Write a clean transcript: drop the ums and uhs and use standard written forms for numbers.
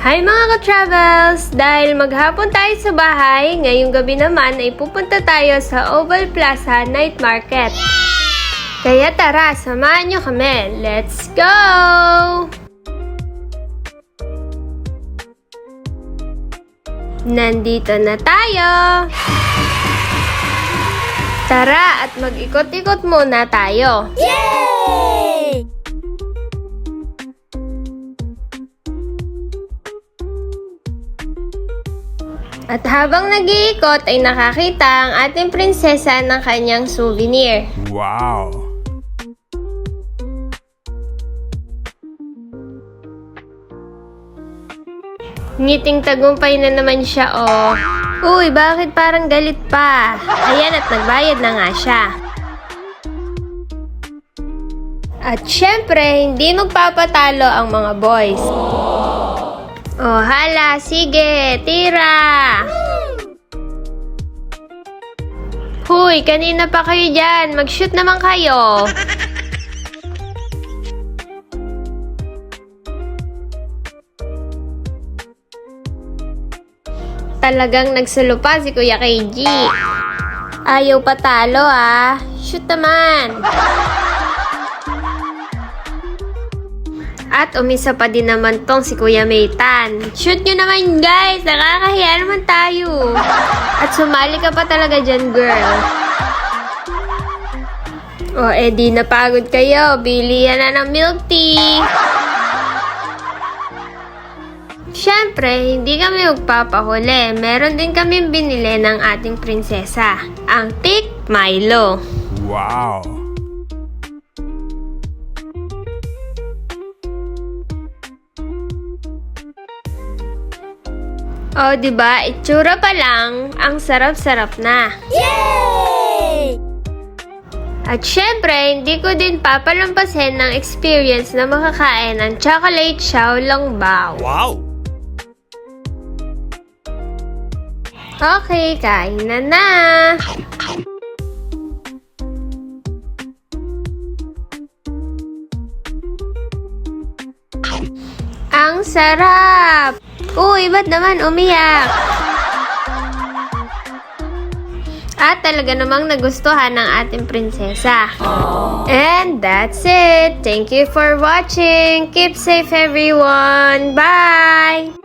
Hi mga ka-travels! Dahil maghapon tayo sa bahay, ngayong gabi naman ay pupunta tayo sa Oval Plaza Night Market. Kaya tara, samahan nyo kami. Let's go! Nandito na tayo! Tara at mag-ikot-ikot muna tayo. Yay! At habang nag-iikot ay nakakita ang ating prinsesa ng kanyang souvenir. Wow! Ngiting tagumpay na naman siya, oh. Uy, bakit parang galit pa? Ayan, at nagbayad na nga siya. At syempre, hindi magpapatalo ang mga boys. Oh, hala, sige, tira! Huy, kanina pa kayo dyan. Mag-shoot naman kayo. Talagang nagsulupa si Kuya KG. Ayaw patalo, ah. Shoot naman. At umisa pa din naman tong si Kuya Maytan. Shoot nyo naman, guys. Nakakahiya naman tayo. At sumali ka pa talaga dyan, girl. O, di napagod kayo. Bili yan na ng milk tea. Siyempre, hindi kami magpapahuli. Meron din kami binili ng ating prinsesa. Ang Thick Milo. Wow! O, diba? Itsura pa lang, ang sarap-sarap na. Yay! At syempre, hindi ko din papalampasin ng experience na makakain ng chocolate xiaolongbao. Wow! Okay, kain na. Ang sarap! Uy, ba't naman umiyak? At talaga namang nagustuhan ng ating prinsesa. And that's it. Thank you for watching. Keep safe everyone. Bye!